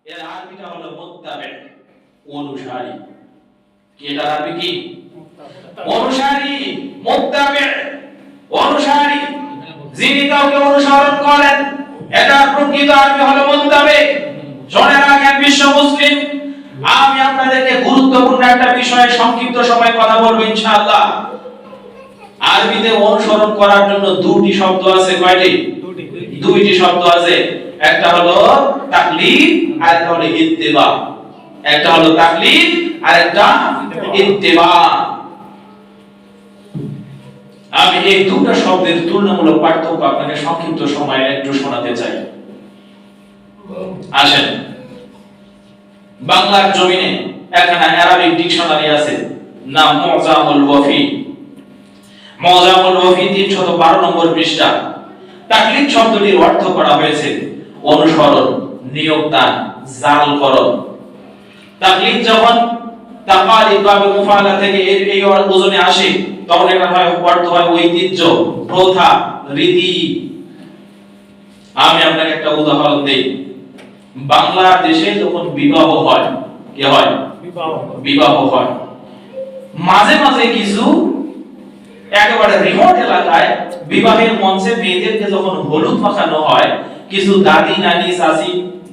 এর আরবিটা হলো মুত্তাবি, অনুসারী। কি এটার আরবি কি? অনুসারী, মুত্তাবি, অনুসারী। যিনি কাউকে অনুসরণ করেন, এটার প্রকৃত আরবি হলো মুত্তাবি। শুনে রাখেন বিশ্ব মুসলিম, আমি আপনাদেরকে গুরুত্বপূর্ণ একটা বিষয়ে সংক্ষিপ্ত সময় কথা বলবো ইনশাআল্লাহ। আরবিতে অনুসরণ করার জন্য দুটি শব্দ আছে। কয়টি? দুইটি শব্দ আছে। একটা হলো তাকলিদ আর একটা হলো ইত্তিবা। একটা হলো তাকলিদ আর একটা ইত্তিবা। আমি এই দুটো শব্দের তুলনামূলক পার্থক্য আপনাকে সংক্ষিপ্ত সময়ে একটু শোনাতে চাই। আসেন, বাংলার জমিনে এখানে আরবিক ডিকশনারি আছে, নাম মুজামুল ওয়াফি। মুজামুল ওয়াফি 312 নম্বর পৃষ্ঠা। তাকলিদ শব্দটির অর্থ করা হয়েছে অনুসরণ, নিয়োগদান, জালকরণ। তাকলিদ যখন তাকালিদ বা মুফাআলা থেকে এই ওজনে আসে, তখন এটা হয় অর্থ হয় ঐতিহ্য, প্রথা, রীতি। আমি আপনাকে একটা উদাহরণ দেই। বাংলাদেশে যখন বিবাহ হয়, কি হয়? বিবাহ হয়। মাঝে মাঝে কিছু একেবারে রিমোট এলাকায় বিবাহের মঞ্চে মেয়েদেরকে যখন হলুদ মাখানো হয়, কিছু দাদি, নানি, চাচি,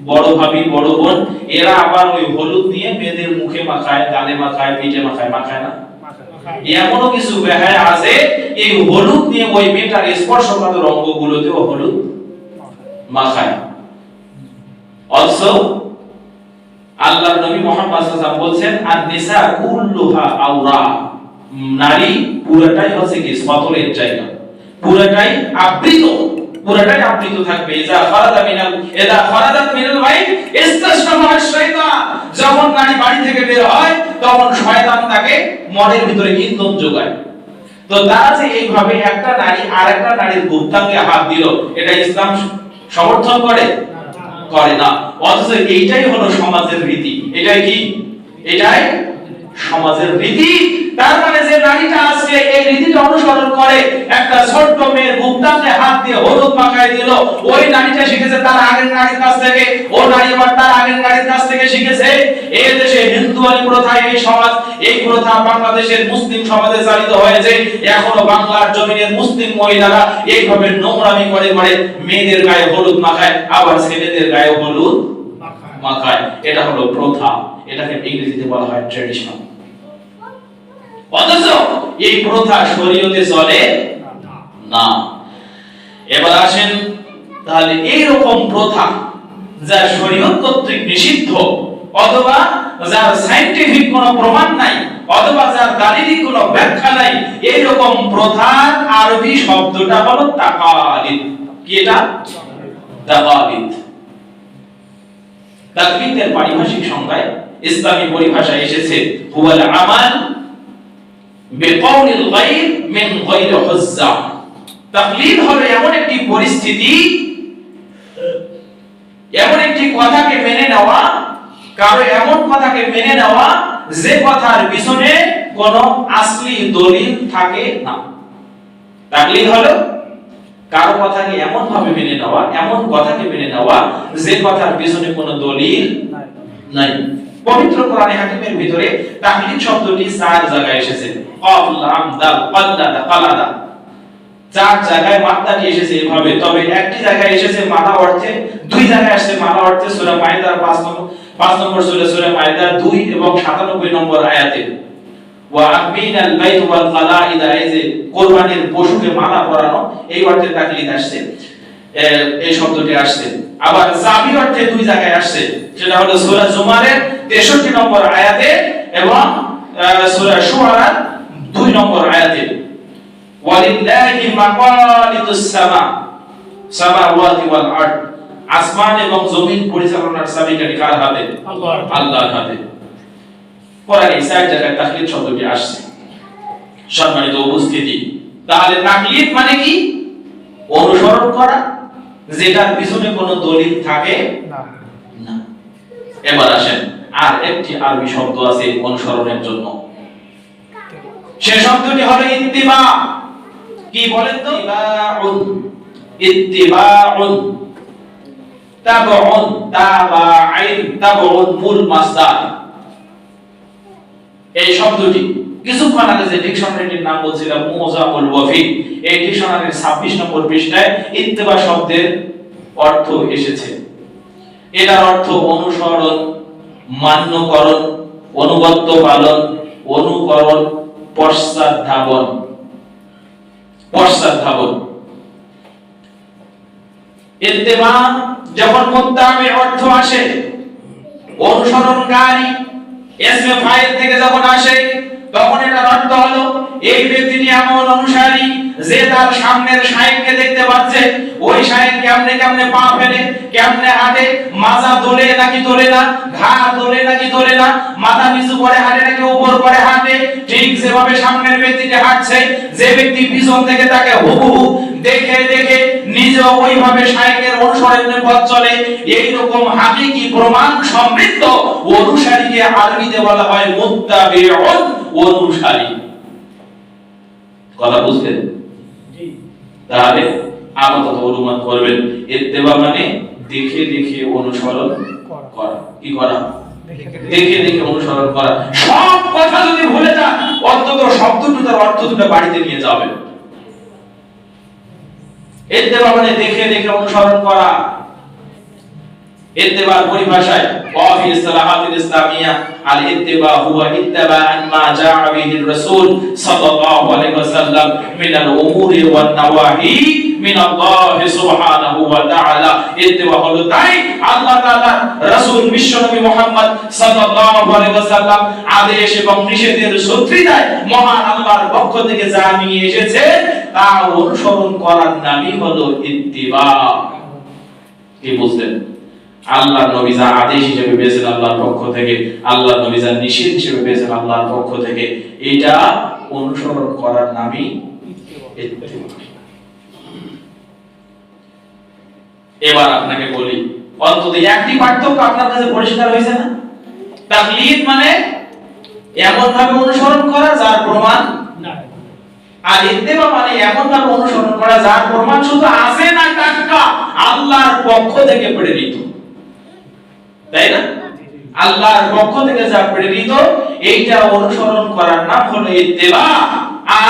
বড় ভাবি, বড় বোন, এরা আবার ওই হলুদ নিয়ে মেয়েদের মুখে মাখায়, গালে মাখায়, পিঠে মাখায়। মাখায় না? এমনও কিছু বেহায়া আছে, এই হলুদ নিয়ে ওই মেয়েটার স্পর্শকাতর অঙ্গগুলোতেও হলুদ মাখায়। অথচ আল্লাহর নবী মুহাম্মদ সাল্লাল্লাহু আলাইহি ওয়াসাল্লাম বলছেন, আন-নিসা কুল্লুহা আওরা। নারী পুরোটাই হচ্ছে কি সতরের জায়গা, পুরোটাই আবৃত, পুরোটাই আবৃত থাকবে। ইযা খারাজাত মিনাল বাইত ইস্তাশরাফা আশ-শাইতান। যখন নারী বাড়ি থেকে বের হয়, তখন শয়তান তাকে মনের ভিতরে ইন্ধন যোগায়। তো তারা যে এইভাবে একটা নারী আরেকটা নারীর গুপ্তাঙ্গে হাত দিল, এটা ইসলাম সমর্থন করে? করে না। অথচ এইটাই হলো সমাজের রীতি। এটাই কি? এটাই সমাজের রীতি। তার মানে যে নারীটা আজকে এই রীতিটা অনুসরণ করে, একটা ছোট্ট মেয়ের গুপ্তাঙ্গে হাত দিয়ে হলুদ মাখায় দিল, ওই নারীটা শিখেছে তার আগের নারীর কাছ থেকে, ও নারী আবার তার আগের নারীর কাছ থেকে শিখেছে। এই দেশে হিন্দুয়ানি প্রথা, এই সমাজ, এই প্রথা বাংলাদেশের মুসলিম সমাজে চালিত হয়েছে। এখনো বাংলার জমিনের মুসলিম মহিলারা এইভাবে নোংরামি করে করে মেয়েদের গায়ে হলুদ মাখায়, আবার ছেলেদের গায়ে হলুদ মাখায়। এটা হলো প্রথা। এটাকে ইংরেজিতে বলা হয় ট্র্যাডিশন। অথচ এই প্রথা শরীয়তে চলে না। এবার আসেন, তাহলে এই রকম প্রথা যা শরীয়ত কর্তৃক নিষিদ্ধ, অথবা যার সায়েন্টিফিক কোনো প্রমাণ নাই, অথবা যার দালিলিক কোনো ব্যাখ্যা নাই, এই রকম প্রথার আরবি শব্দটা হলো তাকালিদ। কি এটা? তাকালিদ। তাকলিদের পারিভাষিক সংজ্ঞায় ইসলামী পরিভাষায় এসেছে হুয়াল আমাল বিকাউলিল গায়র মিন গায়রি হুজ্জা। তাকলিদ হলো এমন একটি পরিস্থিতি, এমন একটি কথাকে মেনে নেওয়া, কারো এমন কথাকে মেনে নেওয়া যে কথার পিছনে কোনো আসলি দলিল থাকে না। তাকলিদ হলো কারো কথাকে এমন ভাবে মেনে নেওয়া, এমন কথাকে মেনে নেওয়া যে কথার পিছনে কোনো দলিল নাই। পবিত্র কোরআনে হাকিমের ভিতরে তাকলিদ শব্দটি 4 জায়গায় এসেছে। কফ, লাম, দাল, কাল্লাদা, কালাদা। 4 জায়গায় মাত্রাটি এসেছে এভাবে। তবে একটি জায়গায় এসেছে মানা অর্থে, 2 জায়গায় আসছে মানা অর্থে। সূরা মাইদার 5 নম্বর সূরা মাইদার 2 এবং 97 নম্বর আয়াতে। ওয়া আবিনাল বাইত ওয়াল কালাইদা, এই যে কুরবানির পশুকে মালা পরানো, এই অর্থে তাকলিদ আসছে, এই শব্দটি আসছে। আবার জাবি অর্থে 2 জায়গায় আসছে, সেটা হলো সূরা জুমারের 63 নম্বর আয়াতে এবং সূরা শুআরার 2 নম্বর আয়াতে। ওয়ালিল্লাহি মাকালিদুস সামা, সামাওয়াতি ওয়াল আরদ। আসমান এবং জমিন পরিচালনার চাবিকাঠি কার হাতে? আল্লাহর হাতে। কোরআনে 4 জায়গায় তাকলিদ শব্দটি আসছে। সম্মানিত উপস্থিতি, তাহলে তাকলিদ মানে কি? অনুসরণ করা যেটার পিছনে কোনো দলিল থাকে না। এবার আসেন, আর একটি আরবি শব্দ আছে অনুসরণের জন্য। সে শব্দটি হলো ইত্তিবা। কি বলেন তো? ইত্তিবাউন। তাবউন, তাবাইন, তাবউন মূল মাসদার। এই শব্দটি কিছুক্ষণ আগে যে ডিকশনারিটির নাম বলছিলাম মুজামুল ওয়াফি, এই ডিকশনারির 26 নম্বর পৃষ্ঠায় ইত্তেবা শব্দের অর্থ এসেছে। এটার অর্থ অনুসরণ, মান্যকরণ, অনুগত্য পালন, অনুকরণ, পশ্চাৎধাবন। পশ্চাৎধাবন। ইত্তেবা যখন মুত্তাবি অর্থ আসে, অনুসরণকারী ইসমে ফাইল থেকে যখন আসে, তখন এটার অর্থ হলো এই ব্যক্তিটি এমন অনুসারী যে তার সামনের শায়েখকে দেখতে পাচ্ছে, ওই শায়েখ কেমনে কেমনে পা ফেলে, কেমনে হাঁটে, মাজা দোলে নাকি দোলে না, ঘাড় দোলে নাকি দোলে না, মাথা নিচু করে হাঁটে নাকি উপর করে হাঁটে, ঠিক যেভাবে সামনের ব্যক্তিটি হাঁটছে, যে ব্যক্তি পিছন থেকে তাকে হুবহু দেখে দেখে নিজে ওইভাবে শায়েখের অনুসরণে পথ চলে, এই রকম হাকিকি প্রমাণ সমৃদ্ধ অনুসারীকে আরবিতে বলা হয় মুত্তাবিউন, অনুসারী। কথা বুঝলেন? তাহলে আপাতত অনুমান করবেন, ইত্তেবা মানে দেখে দেখে অনুসরণ করা। কি করা? দেখে দেখে অনুসরণ করা। সব কথা যদি ভুলে যান, অন্তত শব্দ দুটার অর্থ দুটো বাড়িতে নিয়ে যাবেন। ইত্তেবা মানে দেখে দেখে অনুসরণ করা। ইত্তেবার পরিভাষায় ওয়াফি ইসলাহাতিল ইসলামিয়া আল ইত্তিবা হুয়া ইত্তিবা'আন মা জা'a বিহির রাসূল সাল্লাল্লাহু আলাইহি ওয়াসাল্লাম মিনাল উমুরি ওয়ান নাওয়াহি মিনাল্লাহি সুবহানাহু ওয়া তাআলা। ইত্তিবা হলো তাই আল্লাহ তাআলা রাসূল বিশ্বনবী মুহাম্মদ সাল্লাল্লাহু আলাইহি ওয়াসাল্লাম আদেশ এবং নিষেধের সূত্রিতায় মহান আল্লাহর পক্ষ থেকে যা নিয়ে এসেছে তা অনুসরণ করার নামই হলো ইত্তিবা। কি বুঝলেন? আল্লাহর নবী যা আদেশ হিসেবে পেয়েছেন আল্লাহর পক্ষ থেকে, আল্লাহর নবী যা নিষেধ হিসেবে পেয়েছেন আল্লাহর পক্ষ থেকে, এটা অনুসরণ করার নামই ইত্তিবা। এবার আপনাকে বলি, অন্তত একটি পার্থক্য আপনার কাছে পরিষ্কার হয়েছে না? তাকলিদ মানে এমন ভাবে অনুসরণ করা যার প্রমাণ নাই, আর ইত্তেবা মানে এমন ভাবে অনুসরণ করা যার প্রমাণ শুধু আছে না টাটকা আল্লাহর পক্ষ থেকে প্রেরিত। তাই না? আল্লাহর পক্ষ থেকে যা প্রেরিত এইটা অনুসরণ করার নাম হলো ইত্তেবা।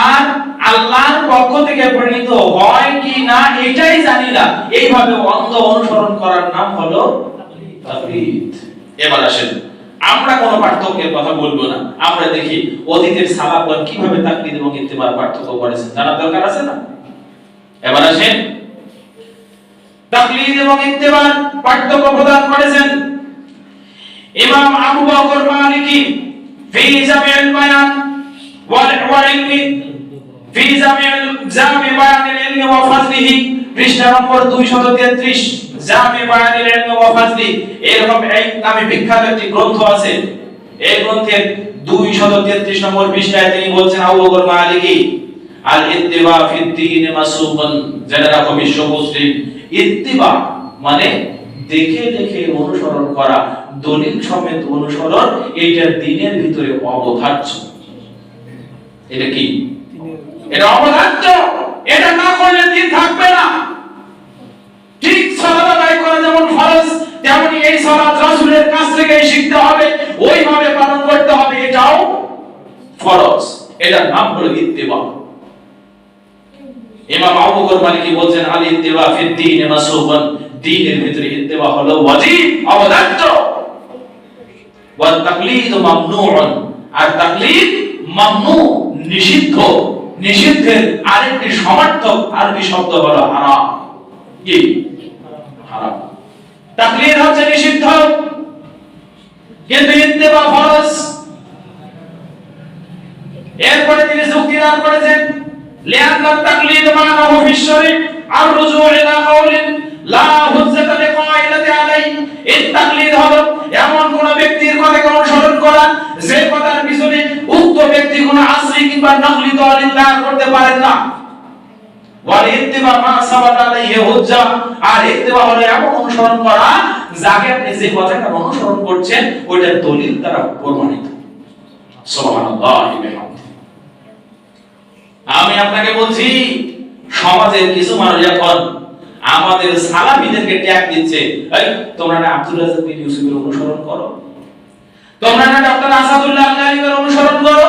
আর আল্লাহর পক্ষ থেকে প্রেরিত হয় কি না এটাই জানি না, এইভাবে অন্ধ অনুসরণ করার নাম হলো তাকলিদ। এবার আসেন, আমরা কোনো পার্থক্যের কথা বলবো না, আমরা দেখি অতীতের সাহাবাগণ কিভাবে তাকলিদ এবং ইত্তেবার পার্থক্য করেছেন, জানার দরকার আছে না? এবার আসেন, তাকলিদ এবং ইত্তেবার পার্থক্য প্রদান করেছেন ইমাম আবু বকর মালিকি ফি জামিউল বায়ান ওয়াল ইলমি, ফি জামি বায়ানিল ইলমি ওয়া ফাজলিহি, পৃষ্ঠা নম্বর 233, জামি বায়ানিল ইলমি ওয়া ফাজলি, এরকম এই নামে বিখ্যাত একটি গ্রন্থ আছে। এই গ্রন্থের 233 নম্বর পৃষ্ঠায় তিনি বলছেন, আবু বকর মালিকি আল ইত্তিবা ফি দ্বীন মাসুবুন, যেটা রাখো বিশ্ব মুসলিম, ইত্তিবা মানে দেখে দেখে অনুসরণ করা, দলিল সমেত অনুসরণ, এটা দ্বীনের ভিতরে অবধার্য। এটা কি? এটা অবধার্য। এটা না করলে দ্বীন থাকবে না। ঠিক সালাত আদায় করা যেমন ফরজ, তেমনি এই সালাত রাসূলের কাছ থেকে শিখতে হবে, ওইভাবে পালন করতে হবে, এটাও ফরজ। এটার নাম হলো ইত্তিবা। ইমাম আবু বকর মালিকি বলছেন, আল ইত্তিবা ফি দ্বীন মাসুবুন, দ্বীনের ভিতরে ইত্তিবা হলো ওয়াজিব, অবধার্য। ওয়া তাকলিদ মামনুউন, আর তাকলিদ মামনু, নিষিদ্ধ। নিষিদ্ধের আরেকটি সমার্থক আরবি শব্দ হলো হারাম। কি? হারাম। তাকলিদ হচ্ছে নিষিদ্ধ, কিন্তু ইত্তিবা ফরজ। এরপরে তিনি যুক্তি দান করেছেন, লিআন্না তাকলিদ মানাহু ফি শরীফ আর রুজু ইলা কাউলিন লা হুজ্জাতা লিকাইলাতি আলাইহি। এই তাকলিদ হলো এমন কোন ব্যক্তির কথাকে অনুসরণ করা যে কথার পিছনে উক্ত ব্যক্তি কোনো আসলি কিংবা নকলি দলিল দাঁড় করতে পারেন না। ওয়াল ইত্তিবা মা সাবাতা আলাইহি হুজ্জা, আর ইত্তিবা হলো এমন অনুসরণ করা যাকে আপনি যে কথাটা অনুসরণ করছেন ওইটা দলিল দ্বারা প্রমাণিত। সুবহানাল্লাহি ওয়া বিহামদিহি। আমি আপনাকে বলছি, সমাজের কিছু মানুষ এখন আমাদের সালাফিদেরকে ট্যাগ দিচ্ছে, এই তোমরা না আব্দুর রাজ্জাক বিন ইউসুফের অনুসরণ করো, তোমরা না ডক্টর আসাদুল্লাহ আল-গালিবের অনুসরণ করো,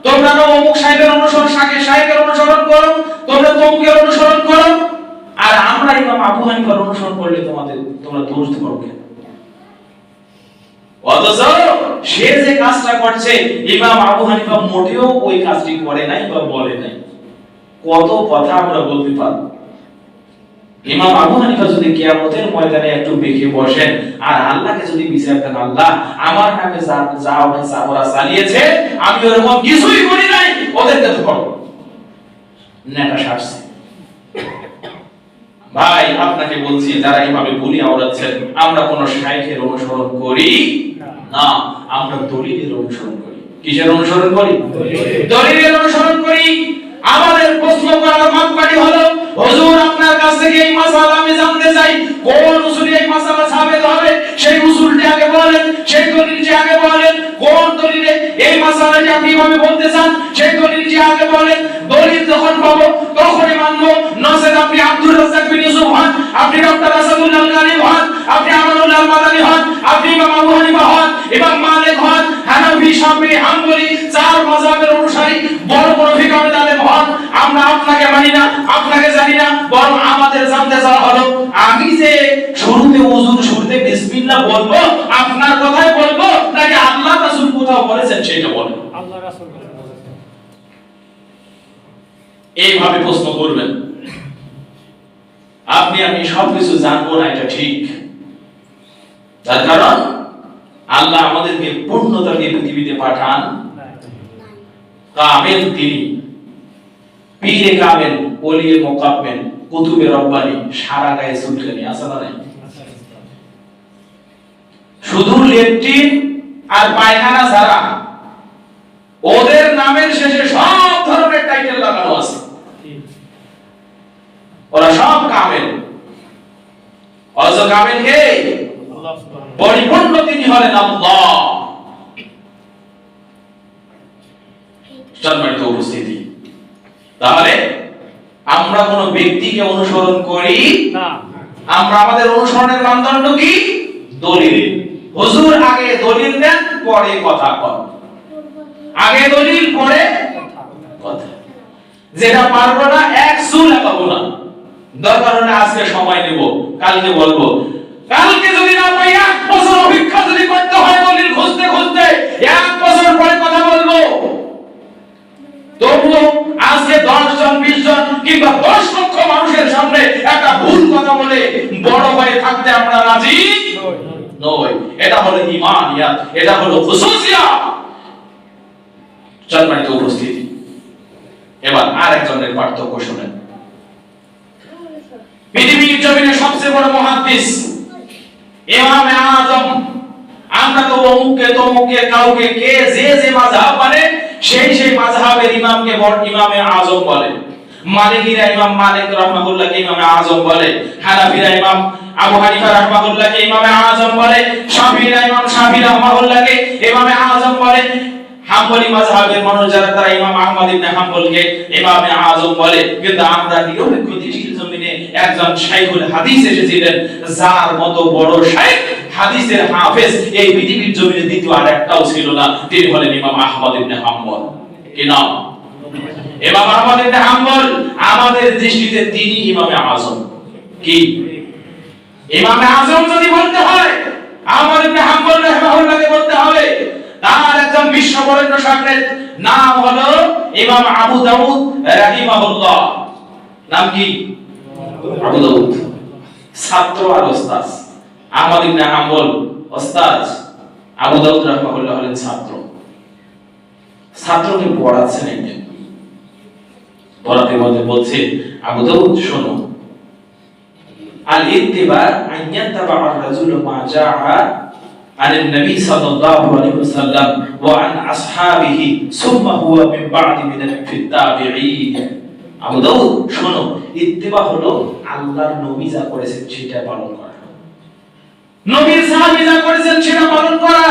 তোমরা না অমুক সাহেবের অনুসরণ, শাকির সাহেবের অনুসরণ করো, তোমরা তমুকের অনুসরণ করো, আর আমরা ইমাম আবু হানিফার অনুসরণ করলে তোমরা দোষ ধরো কেন? অথচ সে যে কাজটা করছে ইমাম আবু হানিফা মোটেও ওই কাজটি করে নাই বা বলে নাই। কত কথা আমরা বলতে পারবো। ইমাম আবু হানিফা যদি কিয়ামতের ময়দানে একটু বেঁকে বসেন আর আল্লাহকে যদি বিচার দেন, আল্লাহ আমার নামে যা ওরা চালিয়েছে আমি ওরকম কিছুই করি নাই, ওদেরকে ধরো, নেটা সারছে। ভাই আপনাকে বলছি, যারা এভাবে বলি আওড়াচ্ছেন, আমরা কোন শাইখের অনুসরণ করি না, আমরা দলিলের অনুসরণ করি। কিসের অনুসরণ করি? দলিলের অনুসরণ করি। আমাদের প্রশ্ন করার মাপকাঠি হলো, হুজুর আপনার কাছ থেকে এই মাসালা আমি জানতে চাই, কোন উসুলে এই মাসালা সাবেত হবে সেই উসুলটি আগে বলেন, সেই দলিলটি আগে বলেন, কোন দলিলে এই মাসালাটি আপনি কিভাবে বলতে চান সেই দলিলটি আগে বলেন। দলিল যখন পাবো তখনই মানবো, নসেদ আপনি আব্দুর রাজ্জাক বিন ইউসুফ হন, আপনি ডক্টর আসাদুল্লাহ আল-গালিব হন, আপনি আমানুল্লাহ আল-মাদানী হন, আপনি ইমাম আবু হানিফা হন, ইমাম মালিক হন, হানাফি, শাফিঈ, হাম্বলি, চার মাযহাবের অনুসারী বড় বড় ফিকহ আলেম হন, আমরা আপনাকে মানি না, আপনাকে জানি না, বরং আমাদের জানতে চাওয়া হলো, আমি যে শুরুতে ওযুর শুরুতে বিসমিল্লাহ বলবো আপনার কথাই বলবো নাকি আল্লাহ রাসূল কোথাও বলেছেন সেটা বলেন। আল্লাহ রাসূল বলেছেন। এইভাবে প্রশ্ন করবেন। আমি সবকিছু জানবো না, এটা ঠিক। তার কারণ আল্লাহ আমাদেরকে পূর্ণতা দিয়ে পৃথিবীতে পাঠান কামেল তিনি, পীরে কামেল, ওলিয়ে মুকাম্মেল, কুতুবে রব্বানি, সারা গায়ে চুলকানি আছে না নাই? শুধু লেট্রিন আর পায়খানা ছাড়া ওদের নামের শেষে সব ধরনের টাইটেল লাগানো আছে। ওরা সব কামেল। অথচ কামেল কে? আল্লাহ সুবহানাহু। পরিপূর্ণ তিনি হলেন আল্লাহ। সম্মানিত উপস্থিতি, তাহলে আমরা কোন ব্যক্তিকে অনুসরণ করি না, আমরা আমাদের অনুসরণের মানদণ্ড কি? দলিল। হুজুর আগে দলিল দেন, পরে কথা কন। আগে দলিল, পরে কথা। যেটা পারবো না এক চুল লাগাবো না, দরকার হলে আজকে সময় নেব, কালকে বলবো। কালকে যদি না পাই 1 বছর অপেক্ষা যদি করতে হয় দলিল খুঁজতে খুঁজতে, 1 বছর পরে কথা বলবো। তবুও আজকে 10 জন 20 জন কিংবা 10 লক্ষ মানুষের সামনে একটা ভুল কথা বলে বড় হয়ে থাকতে আমরা রাজি নই। এটা হলো ঈমানিয়াত, এটা হলো খুসুসিয়াত। সম্মানিত উপস্থিতি, এবার আরেকজনের পার্থক্য শুনেন। পৃথিবীর জমিনে সবচেয়ে বড় মুহাদ্দিস ইমামে আযম। আমরা তো অমুককে তমুককে কাউকে কে যে মাযহাব মানে সেই মাযহাবের ইমামকে বড় ইমামে আযম বলে। মালিকিরা ইমাম মালিক রাহমাতুল্লাহকে ইমামে আযম বলে, হানাফিরা ইমাম আবু হানিফা রাহমাতুল্লাহকে ইমামে আযম বলে, শাফিঈরা ইমাম শাফিঈ রাহমাতুল্লাহকে ইমামে আযম বলে, হাম্বলি মাযহাবের মানুষ যারা তারা ইমাম আহমদ ইবনে হাম্বলকে ইমামে আযম বলে। কিন্তু আমরা নিরপেক্ষ দেশের জমিনে একজন শাইখুল হাদিস এসেছিলেন, যার মতো বড় শাইখ হাদিসের হাফেজ এই পৃথিবীর জমিনে দ্বিতীয় আরেকটাও ছিল না। তিনি হলেন ইমাম আহমদ ইবনে হাম্বল। কি নাম? ইমাম আহমদ ইবনে হাম্বল। আমাদের দৃষ্টিতে তিনি ইমামে আযম। কি ইমামে আযম যদি বলতে হয় আহমদ ইবনে হাম্বল রাহিমাহুল্লাহকে বলতে হবে। তার একজন বিশ্ববরেণ্য শাগরেদ নাম হলো ইমাম আবু দাউদ রাহিমাহুল্লাহ। নাম কি? আবু দাউদ। ছাত্র আর ওস্তাদ। আহমদ ইবনে হাম্বল ওস্তাদ, আবু দাউদ রাহিমাহুল্লাহ হলেন ছাত্র। ছাত্রকে পড়াচ্ছেন একদিন, পড়াতে বলছে, আবু দাউদ শোনো, আল ইত্তিবা আন ইয়াত্তাবা আর-রাজুলু মা জাআ عن النبي صلى الله عليه وسلم وعن أصحابه ثم هو من بعد من التابعين। আবু দাউদ শোনো, ইত্তিবা হলো আল্লাহর নবী যা করেছেন সেটা পালন করা, নবীর সাহাবী যা করেছেন সেটা পালন করা।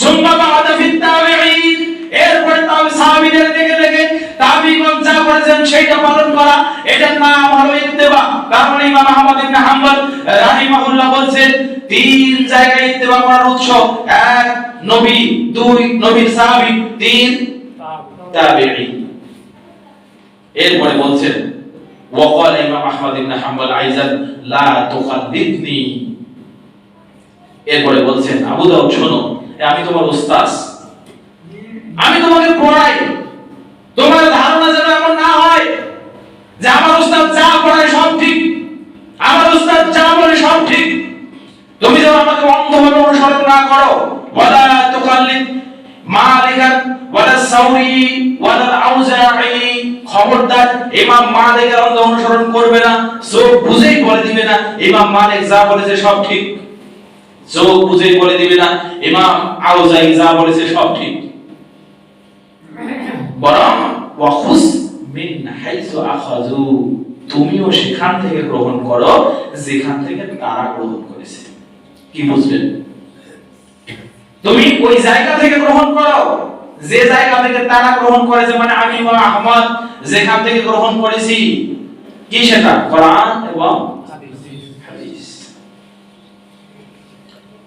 সুম্মা বা'দা ফিত তাবিঈন, এরপর সাহাবীদের দেখে দেখে তাবিগণ যা করেছেন সেটা পালন করা, এটার নাম হলো ইত্তেবা। কারণ ইমাম আহমদ ইবনে হাম্বল রাহিমাহুল্লাহ বলেন তিন জায়গায় ইত্তেবা করার উৎস: এক নবী, দুই নবীর সাহাবী, তিন তাবেঈ। এরপরে বলছেন ওয়াকাল ইমাম আহমদ ইবনে হাম্বল আইজান লা তুখাল্লিদনি। এরপরে বলছেন আবু দাউদ শোনো, আমি তোমার উস্তাদ, আমি তোমাকে পড়াই, তোমার ধারণা যেন এমন না হয় যে আমার উস্তাদ যা পড়ায় সব ঠিক, আমার উস্তাদ যা বলে সব ঠিক। তুমি যেন আমাকে অন্ধভাবে অনুসরণ না করো। ওয়ালা তুকাল্লিদ মালিকান ওয়ালা সাউরি ওয়ালা আউজাঈ। খবরদার ইমাম মালিকের অন্ধ অনুসরণ করবে না, চোখ বুঝেই বলে দিবে না ইমাম মালিক যা বলেছে সব ঠিক, চোখ বুঝেই বলে দিবে না ইমাম আউজাঈ যা বলেছে সব ঠিক। বরং ওয়াখুস মিন হাইসু আখাযু, তুমিও সেখান থেকে গ্রহণ করো যেখান থেকে তারা গ্রহণ করেছে। কি বুঝলেন? তুমি ওই জায়গা থেকে গ্রহণ করো যে জায়গা থেকে তারা গ্রহণ করেছে, মানে আমি ইমাম আহমদ যেখান থেকে গ্রহণ করেছি। কি সেটা? কোরআন এবং হাদিস।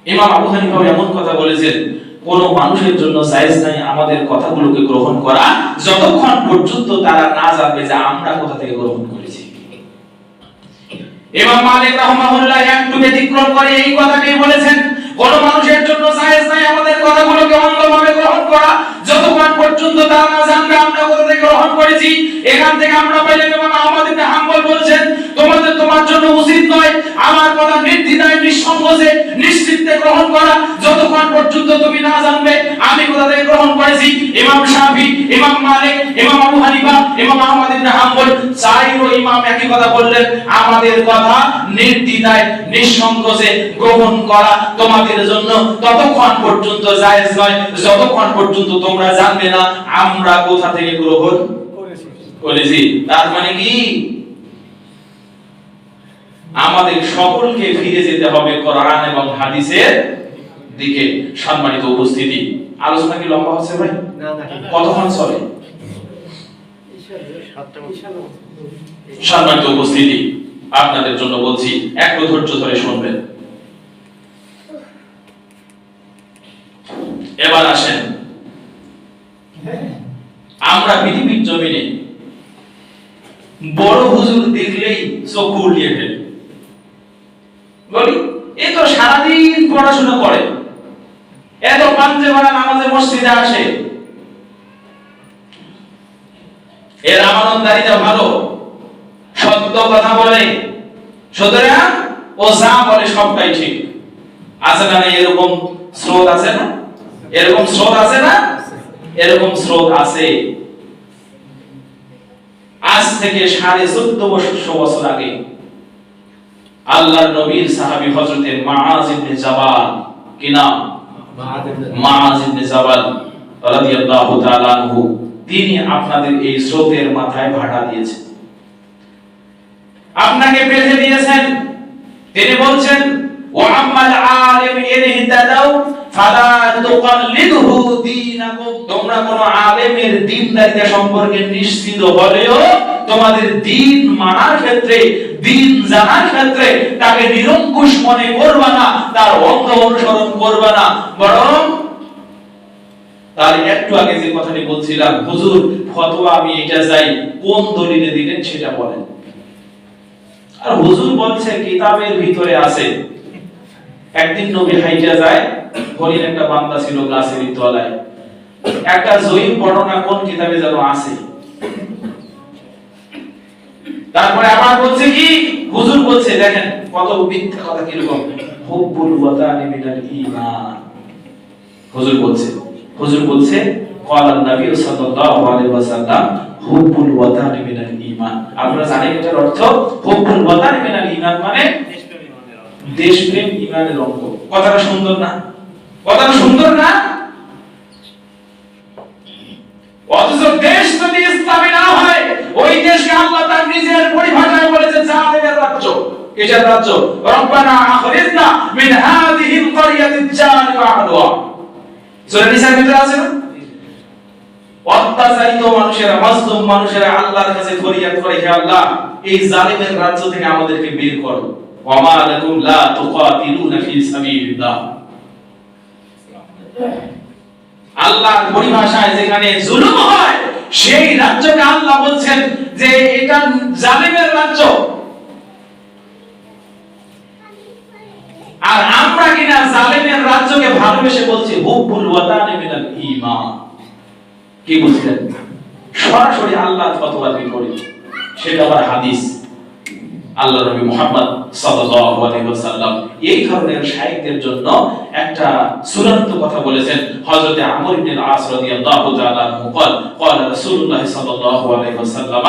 ইমাম আবু হানিফা এমন কথা বলেছেন, কোন মানুষের জন্য জায়েজ নাই আমাদের কথাগুলোকে গ্রহণ করা যতক্ষণ পর্যন্ত তারা না জানবে যে আমরা কোথা থেকে গ্রহণ করেছি। ইমাম মালিক রাহমাহুল্লাহ একটু ব্যতিক্রম করে এই কথাটাই বলেছেন, কোন মানুষের জন্য জায়েজ নাই আমাদের কথাগুলোকে অন্ধভাবে গ্রহণ করা যতক্ষণ পর্যন্ত তারা না জানবে আমরা কোথা থেকে গ্রহণ করেছি। এখান থেকে আমরা পাইলাম ইমাম আহমদ ইবনে হাম্বল বলেছেন, তোমার জন্য উচিত নয় আমার কথা নির্দ্বিধায় নিঃসংকোচে নিশ্চিন্তে গ্রহণ করা যতক্ষণ পর্যন্ত তুমি না জানবে আমি কোথা থেকে গ্রহণ করেছি। ইমাম শাফি, ইমাম মালিক, ইমাম আবু হানিফা, ইমাম আহমদ ইবনে হাম্বল চাইরো ইমাম একই কথা বললেন, আমাদের কথা নির্দ্বিধায় নিঃসংকোচে গ্রহণ করা তোমাদের জন্য ততক্ষণ পর্যন্ত জায়েজ নয় যতক্ষণ পর্যন্ত তোমরা জানবে না আমরা কোথা থেকে গ্রহণ করেছি। তার মানে কি? আমাদের সকলকে ফিরে যেতে হবে কোরআন এবং হাদিসের দিকে। সম্মানিত উপস্থিতি, আলোচনা কি লম্বা হচ্ছে ভাই? কতক্ষণ চলে? সম্মানিত উপস্থিতি, আপনাদের জন্য বলছি একটু ধৈর্য ধরে শুনবেন। এবার আসেন, আমরা পৃথিবীর জমিনে বড় হুজুর দেখলেই চোখ উল্টিয়ে ফেলি, বলি এ তো সারাদিন পড়াশোনা করে, এত পাঞ্জেবারা নামাজে মসজিদে আসে, এর আমানতদারিতা ভালো, সত্য কথা বলে, সুতরাং ও যা বলে সবটাই ঠিক। আছে না? এরকম স্রোত আছে না? এরকম স্রোত আছে না? এরকম স্রোত আছে। আজ থেকে 1450 বছর আগে আল্লাহর নবীর সাহাবী হযরতে মুআয ইবনে জাবাল, কি নাম? মুআয ইবনে জাবাল রাদিয়াল্লাহু তাআলা আনহু, তিনি আপনাদের এই স্রোতের মাথায় ভাটা দিয়েছেন, আপনাকে বেঁধে দিয়েছেন। তিনি বলছেন ওয়া আম্মাল আলিম ইন ইহতাদাউ ফালা তুকাল্লিদহু দীনাকুম, তোমরা কোন আলেমের দ্বীনদারিতা সম্পর্কে নিশ্চিত হলেও তোমাদের দ্বীন মানার ক্ষেত্রে, দ্বীন জানার ক্ষেত্রে তাকে নিরঙ্কুশ মনে করবা না, তার অন্ধ অনুসরণ করবা না, বরং তার একটু আগে যে কথাটি বলছিলাম, হুজুর ফতোয়া আমি এটা চাই, কোন দলিলে দিলেন সেটা বলেন। আর হুজুর বলছে কিতাবের ভিতরে আছে। একদিন নবী হাইটা যায়, বলেন একটা বান্দা ছিল গাছের তলায়, একটা জয়ীব বর্ণনা কোন কিতাবে যেন আছে। তারপরে আবার বলছে কি, হুজুর বলছে, দেখেন কত মিথ্যা কথা কিরকম, হুব্বুল ওয়াতানি মিনাল ঈমান। হুজুর বলছে ক্বালা নবী সাল্লাল্লাহু আলাইহি ওয়াসাল্লাম হুব্বুল ওয়াতানি মিনাল ঈমান। আপনারা জানেন এটার অর্থ? হুব্বুল ওয়াতানি মিনাল ঈমান মানে দেশপ্রেম ঈমানের অঙ্গ। কথাটা সুন্দর না? কথাটা সুন্দর না? অথচ দেশ যদি ইসলামী না হয়, ওই দেশকে আল্লাহ তার নিজের পরিভাষায় বলেছে জালিমের রাজ্য। কিসের রাজ্য? রব্বানা আখরিজনা মিন হাযিহিল ক্বরিয়াতিজ জালিমা আহলুহা। সূরা নিসার ভিতরে আছে না? অত্যাচারিত মানুষেরা, মাজলুম মানুষেরা আল্লাহর কাছে ফরিয়াদ করে, হে আল্লাহ এই জালিমের রাজ্য থেকে আমাদেরকে বের করো। ওয়া মা লাকুম লা তুকাতিলুনা ফি সাবিলিল্লাহ। আল্লাহর পরিভাষায় যেখানে জুলুম হয় সেই রাজ্যকে আল্লাহ বলছেন যে এটা জালিমের রাজ্য। আর আমরা কিনা জালিমের রাজ্যকে ভালোবেসে বলছি হুব্বুল ওয়াতানি মিনাল ঈমান। কি বুঝলেন? সরাসরি আল্লাহ ফতোয়া দিয়ে করি, সেটা আবার হাদিস। আল্লাহ নবী মুহাম্মদ সাল্লাল্লাহু আলাইহি ওয়াসাল্লাম এই ধরনের শাইখদের জন্য একটা চূড়ান্ত কথা বলেছেন। হযরত আমর ইবনে আল-আস রাদিয়াল্লাহু তাআলা আনহু قال قال রাসূলুল্লাহ সাল্লাল্লাহু আলাইহি ওয়াসাল্লাম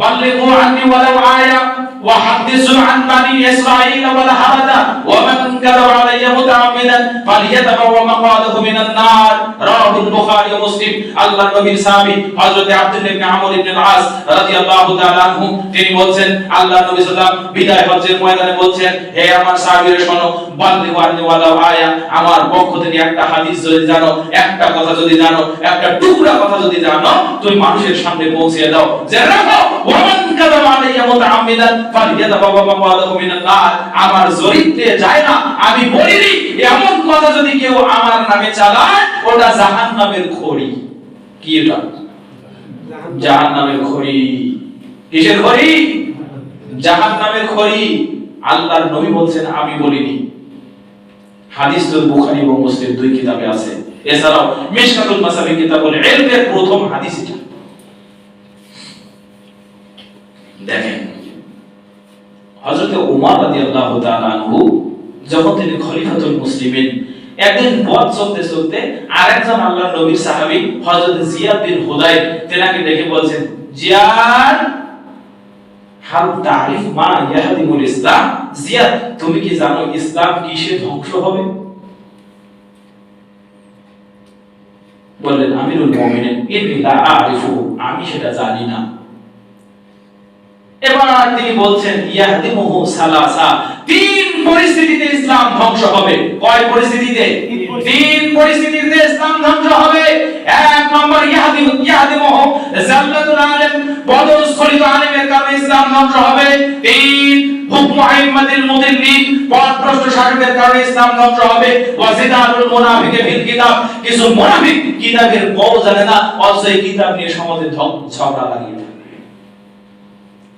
বাল্লিগু আন্নি ওয়ালাউ আয়া ওয়া হাদিসু আন বানি ইসরাঈল ওয়ালা হারাদা ওয়া মান কাযাবা আলাইয়া মুতাআম্মিদান ফালিয়াতাবাওয়া মাকআদাহু মিনান নার। রাওয়াহুল বুখারী ও মুসলিম। আল্লাহর নবীর সাহাবী হযরত আব্দুল্লাহ ইবনে আমর ইবনে আল-আস রাদিয়াল্লাহু তাআলা আনহু তিনি বলছেন, আল্লাহর নবী সাল্লাল্লাহু আলাইহি ওয়াসাল্লাম বিদায় হজ্জের ময়দানে বলছেন, হে আমার সাহাবীরা শোনো, বাল্লিগু আন্নি ওয়ালাউ আয়া, আমার পক্ষ থেকে একটা হাদিস যদি জানো, একটা কথা যদি জানো, একটা টুকরা কথা যদি জানো, তুমি মানুষের সামনে পৌঁছে দাও যে রাখো ওয়া মান কাযাবা আলাইয়া মুতাআম্মিদান ফালিয়াতাবাওয়া মাকআদাহু মিনান নার। আমার চরিত্রে যায় না, আমি বলিনি এমন কথা যদি কেউ আমার নামে চালায়, ওটা জাহান্নামের খড়ি। কি এটা? জাহান্নামের খড়ি। কিসের খড়ি? জাহান্নামের খড়ি। আল্লাহর নবী বলছেন, আমি বলিনি। হাদিস তো বুখারী এবং মুসলিম দুই কিতাবে আছে। এছাড়াও মিশকাতুল মাসাবিহ কিতাবুল ইলমের প্রথম হাদিস এটা। দেখেন, হযরত ওমর রাদিয়াল্লাহু তাআলা আনহু যখন তিনি খলিফাতুল মুসলিমিন, একদিন পথ চলতে চলতে আরেকজন আল্লাহর নবীর সাহাবী হযরত জিয়াদ বিন হুদাইর তেনাকে দেখে বলছেন, জিয়াদ হাল তারিফ মা ইয়াহদিমুল ইসলাম। জিয়াদ, তুমি কি জানো ইসলাম কিসে ধ্বংস হবে? বললেন, আমিরুল মুমিনিন ইন্নী লা আরিফু, আমি সেটা জানি না। এবার তিনি বলছেন, ইয়াহদিমুহু সালাসা, তিন পরিস্থিতিতে ইসলাম ধ্বংস হবে। কয় পরিস্থিতিতে? তিন পরিস্থিতিতে ইসলাম ধ্বংস হবে। এক নম্বর, ইয়াহদিমুহু জাল্লাতুল আলিম, বদস্খলিত আলিমের কারণে ইসলাম ধ্বংস হবে। তিন, হুকমু আইম্মাতিল মুদিল্লিন, পথভ্রষ্ট শাসকের কারণে ইসলাম ধ্বংস হবে। ওয়া জিদালুল মুনাফিকি ফিল কিতাব, কিছু মুনাফিক কিতাবের বউ জানে না, অথচ এই কিতাব নিয়ে সমাজে ঝগড়া লাগিয়ে থাকে।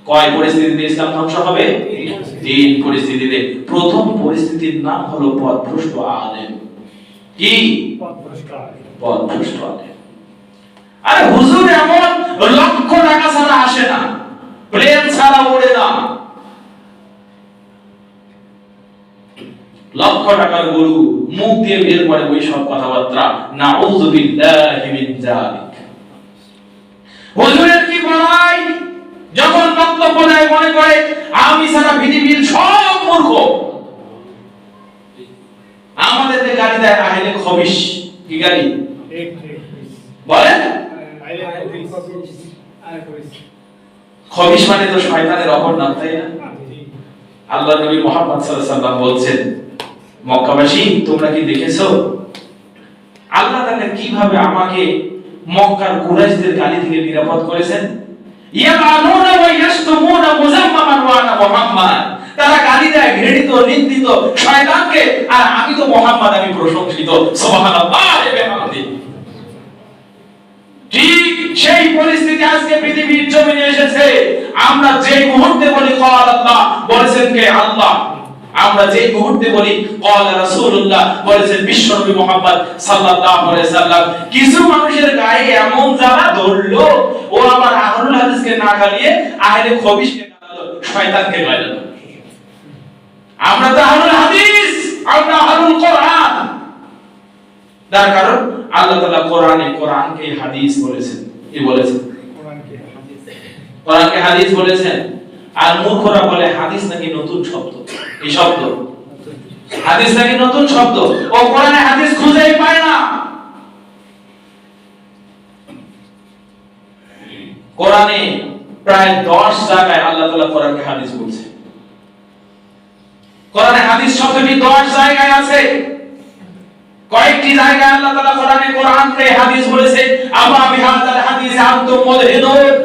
কয় পরিস্থিতিতে ইসলাম ধ্বংস হবে? তিন পরিস্থিতিতে। প্রথম পরিস্থিতির নাম হলো পথভ্রষ্ট আলেম। কি? পথভ্রষ্ট আলেম। আরে হুজুর এমন লক্ষ টাকা ছাড়া আসে না, প্লেন ছাড়া ওড়ে না, লক্ষ টাকার গরু, মুখ দিয়ে বের করে ওই সব কথাবার্তা। নাউযু বিল্লাহি মিন যালিক। হুজুরের কি বলাই, যখন বক্তব্য দেয় মনে করে আমি সারা পৃথিবীর সব মূর্খ। আমাদেরকে গালি দেয় আহলে খবিশ। কি গালি বলেন? খবিশ মানে তো শয়তানের অপর নাম, তাই না? আল্লাহ নবী মুহাম্মদ সাল্লাল্লাহু আলাইহি ওয়াসাল্লাম বলছেন, মক্কাবাসী তোমরা কি দেখেছো আল্লাহ তাআলা কিভাবে আমাকে মক্কার কুরাইশদের গালি থেকে নিরাপদ করেছেন? ইয়ামানুনা ওয়া ইয়াশতুমুনা মুজাম্মামান ওয়া আনা মুহাম্মদ। তারা গালি দেয় ঘৃণিত নিন্দিত শয়তানকে, আর আমি তো মুহাম্মদ, আমি প্রশংসিত। সুবহানাল্লাহ ওয়া বিহামদিহি। ঠিক সেই পরিস্থিতি আজকে পৃথিবীর জমিনে এসেছে। আমরা যে মুহূর্তে বলি ক্বাল আল্লাহ, বলেছেন কে? আল্লাহ। আমরা যে মুহূর্তে বলি ক্বাল রাসূলুল্লাহ, বলেছেন বিশ্বনবী মুহাম্মদ সাল্লাল্লাহু আলাইহি সাল্লাম, কিছু মানুষের গায়ে এমন যারা ধরলো, ও আবার আহলুল হাদিসকে না গালিয়ে আহলে খবিশকে গালালো, শয়তানকে গালালো। আমরা তো আহলুল হাদিস, আমরা আহলুল কোরআন। তার কারণ আল্লাহ তাআলা কোরআনকে হাদিস বলেছেন। কি বলেছেন? কোরআনকে হাদিস বলেছেন। আর মূর্খরা বলে হাদিস নাকি নতুন শব্দ। এই শব্দ হাদিস নাকি নতুন শব্দ, ও কোরআনে হাদিস খুঁজেই পায় না। কোরআনে প্রায় 10 জায়গায় আল্লাহ তাআলা কোরআনকে হাদিস বলছে। কোরআনে হাদিস শব্দটি 10 জায়গায় আছে। কয়েকটি জায়গায় আল্লাহ তাআলা কোরআনকে হাদিস বলেছে, আমা বিহাদাল হাদিস আনতুম মুদহিনুন,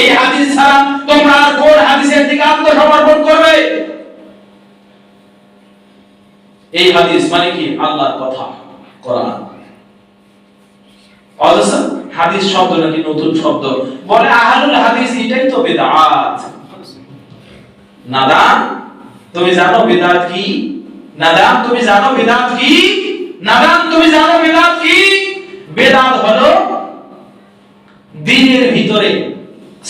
এই হাদিস ছাড়া তোমরা আর কোন হাদিসের দিকে আত্মসমর্পণ করবে? এই হাদিস মানে কি? আল্লাহর কথা, কোরআন। অথচ হাদিস শব্দ নাকি নতুন শব্দ, বলে আহলুল হাদিস, এটাই তো বিদআত। নাদাম, তুমি জানো বিদআত কি? নাদাম, তুমি জানো বিদআত কি? নাদাম, তুমি জানো বিদআত কি? বিদআত হলো দ্বীনের ভিতরে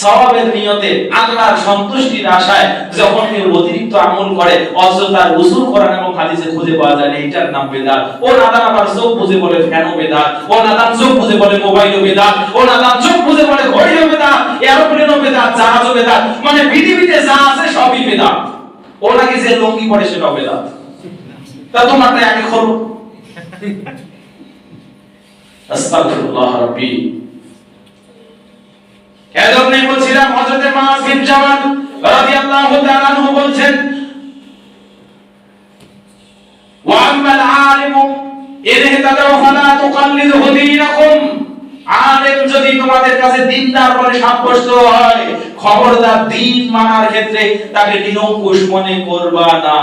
সওয়াবের নিয়তে আল্লাহর সন্তুষ্টির আশায় যখন কেউ অতিরিক্ত আমল করে অথচ তার উসুল কোরআন এবং হাদিসে খুঁজে পাওয়া যায় না, এটার নাম বিদআত। ও নাদান আবার চোখ বুঝে বলে ফ্যানও বিদআত, ও নাদান চোখ বুঝে বলে মোবাইলও বিদআত, ও নাদান চোখ বুঝে বলে ঘড়িও বিদআত, এরোপ্লেনও বিদআত, জাহাজও বিদআত, মানে পৃথিবীতে যা আছে সবই বিদআত। ও নাকি যে লুঙ্গি পরে সেটাও বিদআত। তা তোমারটা আগে খোলো। আস্তাগফিরুল্লাহ রাব্বি। এজন্যই বলছিলাম হযরত মুআয বিন জামাল রাদিয়াল্লাহু তাআলা আনহু বলছেন, ওয়া আম্মাল আলিমু ইহতাদাউ ফালা তুকাল্লিদু দীনাকুম, আলেম যদি তোমাদের কাছে দ্বীনদার বলে সাব্যস্ত হয়, খবরদার দ্বীন মানার ক্ষেত্রে তাকে নিরঙ্কুশ মনে করবা না।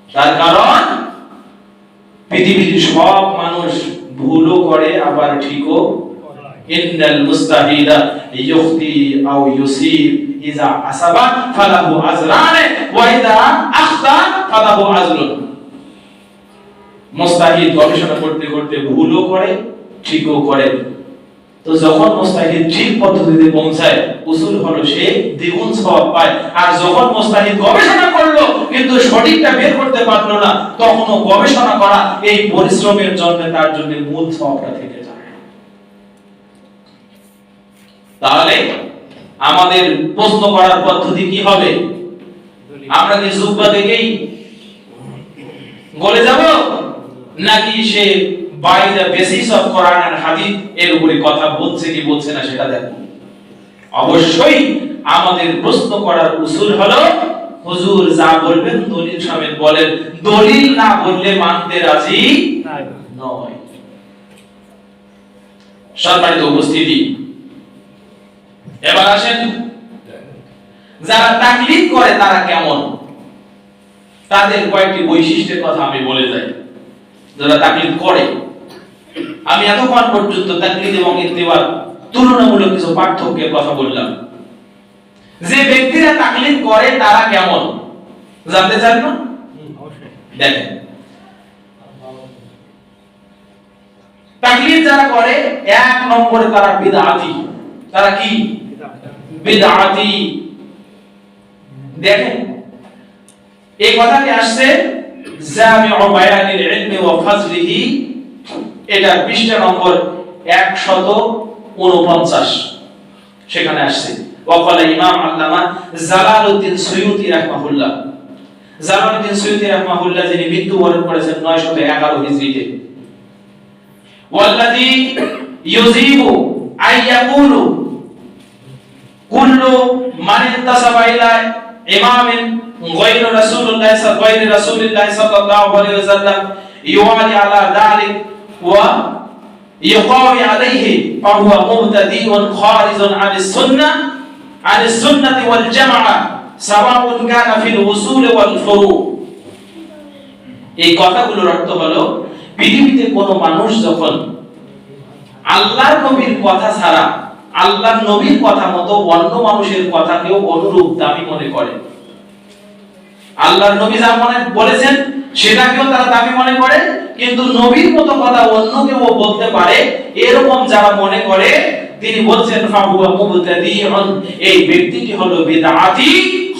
তার কারণ পৃথিবীর সব মানুষ ভুলও করে আবার ঠিকও। ইন্নাল মুস্তাহিদা ইউখতি আও ইউসিব ইযা আসাবা ফালাহু আজরান ওয়া ইযা আখতা ফালাহু আজরুন। মুস্তাহিদ গবেষণা করতে করতে ভুলও করে ঠিকও করে, তো যখন মুস্তাহিদ ঠিক পদ্ধতিতে পৌঁছায় উসুল হলো সে দ্বিগুণ সওয়াব পায়। আর যখন মুস্তাহিদ গবেষণা করলো কিন্তু সঠিকটা বের করতে পারলো না, তখনও গবেষণা করা এই পরিশ্রমের জন্য তার জন্য মূল সওয়াবটা থেকে যায়। তাহলে আমাদের প্রশ্ন করার পদ্ধতি কি হবে? আমরা কি জুব্বা দেখেই গলে যাব, নাকি সে by the basis of Quran and hadith এর উপরে কথা বলছে কি বলছে না সেটা দেখো। অবশ্যই আমাদের প্রশ্ন করার উসুল হলো হুজুর যা বলবেন দলিল সমেত বলেন, দলিল না বললে মানতে রাজি নয়। সম্মানিত উপস্থিতি, এবার আসেন যারা তাকলিদ করে তারা কেমন, তাদের কয়েকটি বৈশিষ্ট্যের কথা আমি বলে যাই। যারা তাকলিদ করে, আমি এতক্ষণ পর্যন্ত তাকলিদ এবং ইত্তিবা তুলনামূলক কিছু পার্থক্যের কথা বললাম। যে ব্যক্তিরা তাকলিদ করে তারা কেমন জানতে চান না? দেখেন, তাকলিদ যারা করে এক নম্বরে তারা বিদআতি। তারা কি? বিদআতি। দেখেন, এই কথাটি আসছে জামিউ বায়ানিল ইলমি ওয়া ফাজলিহি, এটা পৃষ্ঠা নম্বর 149, সেখানে আসছে। ওয়াকাল ইমাম আল্লামা জালালউদ্দিন সুয়ুতী রাহমাহুল্লাহ। জালালউদ্দিন সুয়ুতী রাহমাহুল্লাহ যিনি মৃত্যুবরণ করেছেন 911 হিজরিতে। ওয়াল্লাযী ইউজিবু আইয়াকুলু কুল্লু মান ইনতাসাবা ইলা ইমামিন গায়রু রাসূলুল্লাহ সাল্লাল্লাহু আলাইহি ওয়াসাল্লাম ইউআলি আলা যালিক ওয়া ইয়কাwi আলাইহি ফাহুয়া মুবতাদিউন খারিজুন আনিস সুন্নাতি ওয়াল জামাআহ সাওয়াউন কানা ফিল উসুল ওয়াল ফুরু। এই কথাগুলোর অর্থ হলো, পৃথিবীতে কোন মানুষ যখন আল্লাহর নবীর কথা ছাড়া আল্লাহর নবীর কথা মতো অন্য মানুষের কথাকেও অনুরূপ দামি মনে করে, আল্লাহর নবী যা মনে বলেছেন সেটাকেও তারা দামি মনে করে, কিন্তু নবীর মতো কথা অন্য কেউ বলতে পারে এরকম যারা মনে করে, তিনি বলছেন ফাহুয়া মুবতাদিউন, এই ব্যক্তিটি হলো বিদআতি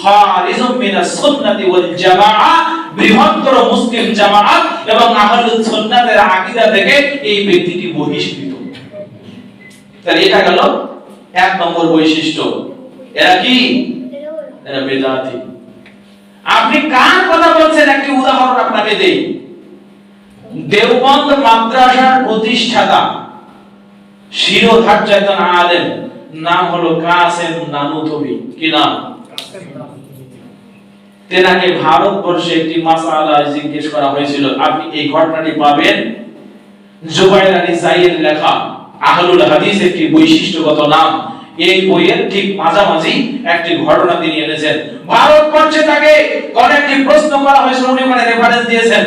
খারিজুম মিনাস সুন্নাতি ওয়াল জামাআহ, বৃহত্তর মুসলিম জামাআত এবং আহলুস সুন্নাতের আকীদা থেকে এই ব্যক্তিটি বহিষ্কৃত। তাহলে এটা গেল এক নম্বর বৈশিষ্ট্য। এরা কি? এরা বিদআতি। আপনি কার কথা বলছেন? একটি উদাহরণ আপনাকে দেই। দেওবন্দ মাদ্রাসার প্রতিষ্ঠাতা শিরোধার্য একজন আলেম, নাম হলো কাসেম নানুতুবি। কি নাম? তেনাকে ভারতবর্ষে একটি মাসআলা জিজ্ঞেস করা হয়েছিল, আপনি এই ঘটনাটি পাবেন জুবাইর আলী জাইয়ের লেখা আহলুল হাদিস একটি বৈশিষ্ট্যগত নাম। এই বইয়ের ঠিক মাঝামাঝি একটি ঘটনা তিনি এনেছেন। ভারতবর্ষে তাকে কোন একটি প্রশ্ন করা হয়েছিল, উনি ওখানে রেফারেন্স দিয়েছেন।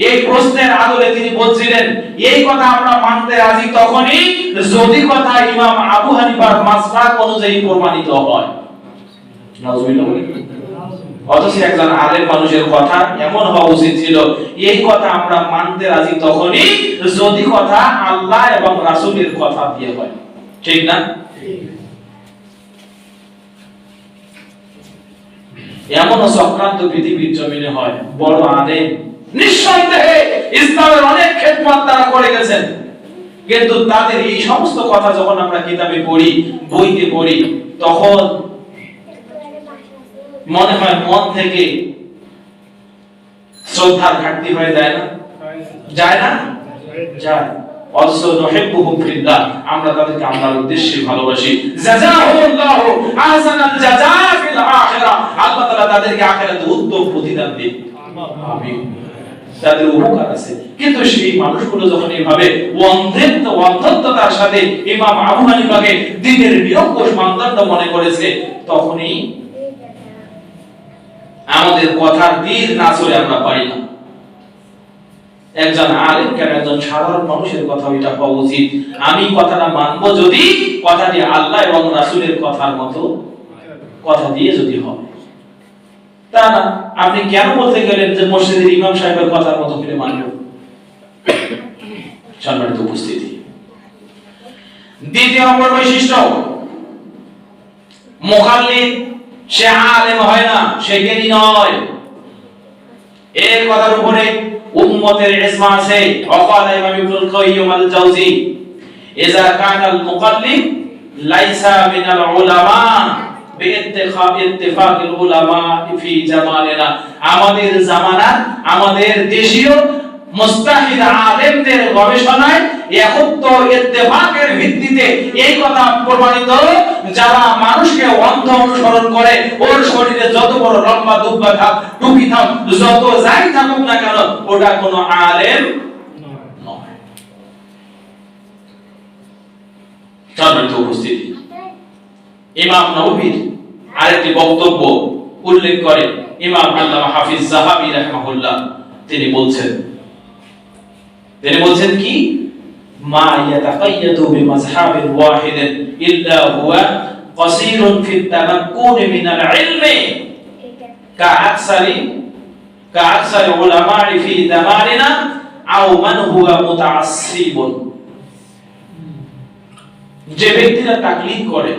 এই প্রশ্নের আদলে তিনি বলছিলেন, এই কথা আমরা মানতে রাজি তখনই যদি কথা ইমাম আবু হানিফার মাসলাক অনুযায়ী প্রমাণিত হয়। নাউজুবিল্লাহ। অথচ একজন আলেম মানুষের কথা এমন হওয়া উচিত ছিল, এই কথা আমরা মানতে রাজি তখনই যদি কথা আল্লাহ এবং রাসূলের কথা দিয়ে হয়। ঠিক না? এমন চক্রান্ত পৃথিবীর জমিনে হয়। বড় আলেম নিঃসন্দেহে ইসলামের অনেক খেদমত তারা করে গেছেন, কিন্তু তাদের এই সমস্ত কথা যখন আমরা কিতাবে পড়ি, বইতে পড়ি, তখন মনে হয় মন থেকে শ্রদ্ধার ঘাটতি হয়ে যায় না? যায় না? যায়। অথচ নহিব্বুহুম ফিল্লাহ, আমরা তাদেরকে আল্লাহর উদ্দেশ্যে ভালোবাসি। জাযাহুল্লাহু আহসানাল জাযা ফিল আখিরাহ, আল্লাহ তাআলা তাদেরকে আখিরাতে উত্তম প্রতিদান দিন। আমিন। তাদের উপকার আছে। কিন্তু সেই মানুষগুলো যখন এইভাবে অন্ধত্বতার সাথে ইমাম আবু হানিফাকে দ্বীনের নিরঙ্কুশ মানদণ্ড মনে করেছে, তখনই আমাদের কথার তীর না চলে আমরা পারি না। একজন আলেম কেন, একজন সাধারণ মানুষের কথা এটা হওয়া উচিত, আমি কথাটা মানবো যদি কথাটি আল্লাহ এবং রাসূলের কথার মতো কথা দিয়ে যদি হয়। তা না, আপনি কেন বলতে গেলেন যে মসজিদের ইমাম সাহেবের কথার মতো করে মানব? সম্মানিত উপস্থিতি, দ্বিতীয় নম্বর বৈশিষ্ট্য, মুকাল্লিদ সে আলেম হয় না, সে জ্ঞানী নয়। এর কথার উপরে উম্মতের ইসমা আছে। ওয়াকালা ইমাম ইবনুল কাইয়্যিম আল জাওজি, ইযা কানাল মুকাল্লিদ লাইসা মিনাল উলামা বিইত্তিফাকিল উলামা ফি জামানিনা, আমাদের জামানার, আমাদের দেশীয় মুস্তাহিদ আলেমদের গবেষণায় একত্ব ইত্তেফাকের ভিত্তিতে এই কথা প্রমাণিত, যারা মানুষকে অন্ধ অনুসরণ করে, ওর শরীরে যত বড় লম্বা দুব্বা থাক, টুপি থাক, যত যাই থাকুক না কেন, ওটা কোনো আলেম নয়। সম্মানিত উপস্থিতি, ইমাম নববীর আরেকটি বক্তব্য উল্লেখ করে ইমাম আল্লামা হাফিজ যাহাবী রাহিমাহুল্লাহ। তিনি বলছেন কি, মা ইয়াতাকাইয়াদু বিমাযহাবিন ওয়াহিদিন ইল্লা হুয়া কাসীরুন ফিত তামাক্কুন মিনাল ইলমি কা'আকসারি উলামা'i ফি জামানিনা আও মান হুয়া মুতাআসসিবুন। যে ব্যক্তিরা তাকলিদ করে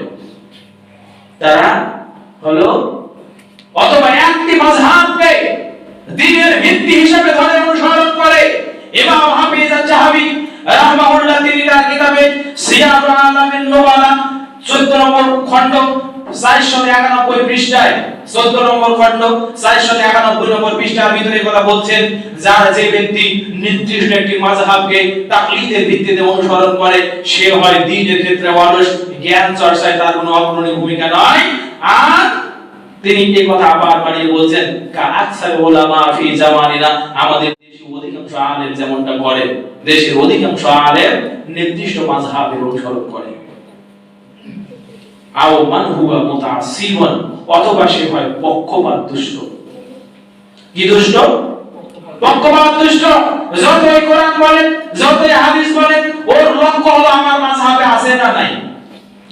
তারা হলো অথবা একটি মাযহাবকে দ্বীনের ভিত্তি হিসেবে ধরে অনুসরণ করে। ইমাম হাফিজ আয-যাহাবী রাহিমাহুল্লাহ তিনি তার কিতাবে সিয়ারুল আলামিন নুবালা 14 নম্বর খণ্ড 491 পৃষ্ঠায়, 14 নম্বর খণ্ড 491 নম্বর পৃষ্ঠার ভিতরে কথা বলছেন, যার যে ব্যক্তি নির্দিষ্ট একটি মাযহাবকে তাকলিদের ভিত্তিতে অনুসরণ করে, সে হয় দ্বীনের ক্ষেত্রে অলস, জ্ঞান চর্চায় তার কোনো অগ্রণী ভূমিকা নয়। আর তিনি এই কথা আবার বাড়িয়ে বলছেন, কা'আকসারি উলামা ফি জামানিনা, আমাদের দেশের অধিকাংশ আলেম যেমনটা করে, দেশের অধিকাংশ আলেম নির্দিষ্ট মাযহাবের অনুসরণ করে। আও মান হুয়া মুতাআসসিবুন, অথবা সে হয় পক্ষপাত দুষ্ট। কি দুষ্ট? পক্ষপাত দুষ্ট। যতই কোরআন বলেন, যতই হাদিস বলেন, ওর লক্ষ্য হলো আমার মাযহাবে আছে না নাই।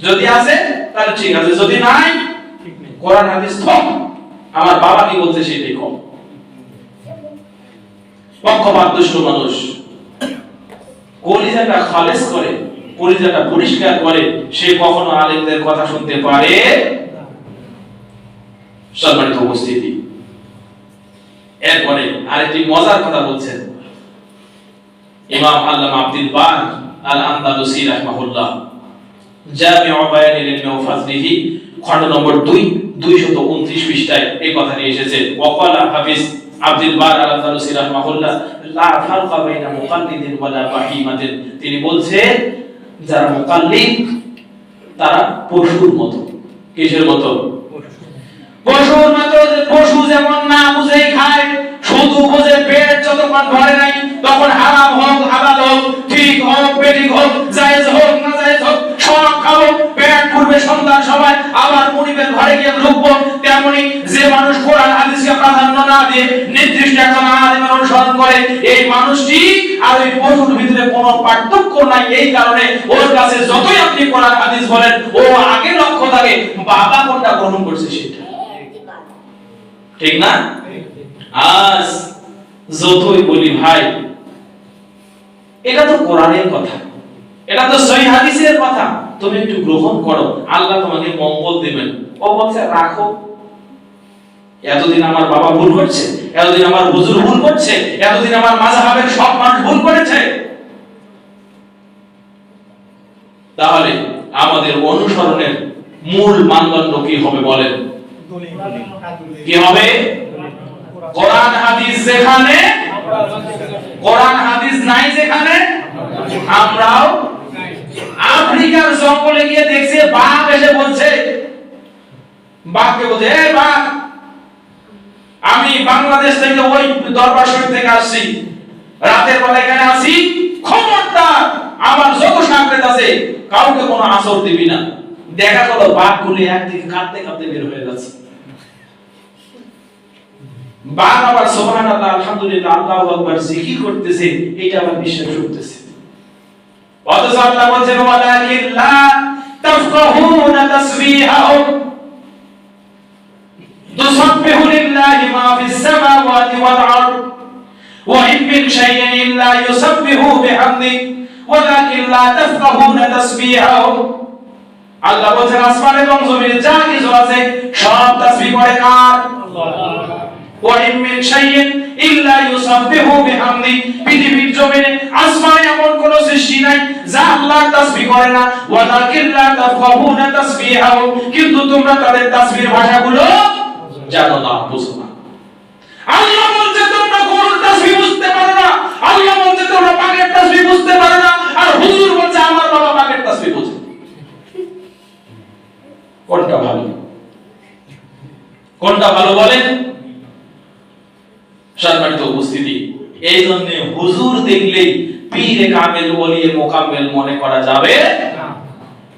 যদি আছে তাহলে ঠিক আছে, যদি নাই, কোরআন হাদিস কম, আমার বাবা কি বলছে সেটাই কম। পক্ষপাত দুষ্ট মানুষ কলিজাটা খালেস করে, কলিজাটা পরিষ্কার করে, সে কখনো আলেমদের কথা শুনতে পারে। সম্মানিত উপস্থিতি, এরপরে আরেকটি মজার কথা বলছেন ইমাম আল্লামা আব্দুল বার আল আন্দালুসি রাহিমাহুল্লাহ, জামিউ বায়ানিল ইলমি ওয়া ফাজলিহি, খণ্ড নম্বর 2 229 পৃষ্ঠায় এই কথাটি এসেছে। ওয়াকালা হাফিজ আব্দুল বার আল আন্দালুসি রাহিমাহুল্লাহ, লা ফারকা বাইনা মুকাল্লিদিন ওয়ালা বাহিমাতিন, তিনি বলছেন যারা মুকাল্লিদ তারা পশুর মতো। কিসের মতো? পশু যেমন না বুঝেই খায়, শুধু বুঝে পেট যতক্ষণ ভরে নাই তখন হারাম হোক হালাল হোক, ঠিক হোক বেঠিক হোক, জায়েজ হোক না জায়েজ হোক, সব খাবো, পেট পূর্বে সন্তান সবাই আবার মুনিবের ঘরে গিয়ে ঢুকবো। তেমনি যে মানুষ কোরআন হাদিসকে প্রাধান্য না দিয়ে নির্দিষ্ট একজন আলেমের অনুসরণ করে, এই মানুষটি আর ওই পশুর ভিতরে কোনো পার্থক্য নাই। এই কারণে ওর কাছে যতই আপনি কোরআন হাদিস বলেন, ও আগে লক্ষ্য থাকে বাবা কোনটা গ্রহণ করছে সেটা, ঠিক না? আজ যতই বলি ভাই এটা তো কোরআনের কথা, এটা তো সহিহ হাদিসের কথা, তুমি একটু গ্রহণ করো, আল্লাহ তোমাকে মঙ্গল দিবেন। ও বলছে রাখো, এতদিন আমার বাবা ভুল করছে, এতদিন আমার হুজুর ভুল করছে, এতদিন আমার মাযহাবের সব মানুষ ভুল করেছে, তাহলে আমাদের অনুসরণের মূল মানদণ্ড কি হবে বলেন? কি হবে? কোরআন হাদিস যেখানে, কোরআন হাদিস নাই যেখানে, আমরাও আফ্রিকার জঙ্গলে গিয়ে দেখছি বাঘ এসে বলছে, বাঘকে বলছে এই বাঘ, আমি বাংলাদেশ থেকে ওই দরবার শরীফ থেকে আসছি, রাতের বেলা এখানে আসি, খবরদার আমার যত সাংকেত আছে কাউকে কোনো আসর দিবি না। দেখা গেল বাঘগুলি একদিকে কাঁদতে কাঁদতে বের হয়ে যাচ্ছে। বাঘ আবার সুবহানাল্লাহ আলহামদুলিল্লাহ আল্লাহু আকবার জিকির করতেছে, এটা আবার বিশ্বাস করতেছে। অথচ আল্লাহ বলেন ওয়ালাকিন লা তাফকাহুনা তাসবিহাহুম তুসাব্বিহু লিল্লাহি মা ফিস সামাওয়াতি ওয়াল আরদ ওয়া ইন মিন শাইইন ইল্লা ইউসাব্বিহু বিহামদি ওয়ালাকিন লা তাফকাহুনা তাসবিহাহুম। আল্লাহ বলেন আসমান এবং জমিনে যা কিছু আছে সব তাসবিহ করে কার? আল্লাহ। ওয়া ইন মিন শাইইন ইল্লা ইউসাব্বিহু বিহামদি, পৃথিবীর জমিনে আসমানে এমন কোন সৃষ্টি নাই যা আল্লাহর তাসবিহ করে না। ওয়ালাকিন লা তাফকাহুনা তাসবিহাহু, কিন্তু তোমরা তাদের তাসবিহের ভাষাগুলো জানো না, বুঝো না। আল্লাহ বলছে তোমরা গরুর তাসবিহ বুঝতে পারো না, আল্লাহ বলছে তোমরা বাঘের তাসবিহ বুঝতে পারো না, আর হুজুর বলছে আমার বাবা বাঘের তাসবিহ বুঝে। কোনটা ভালো? কোনটা ভালো বলেন? সম্মানিত উপস্থিতি, এই জন্য হুজুর দেখলেই পীরে কামেল ওলিয়ে মোকাম্মেল মনে করা যাবে না,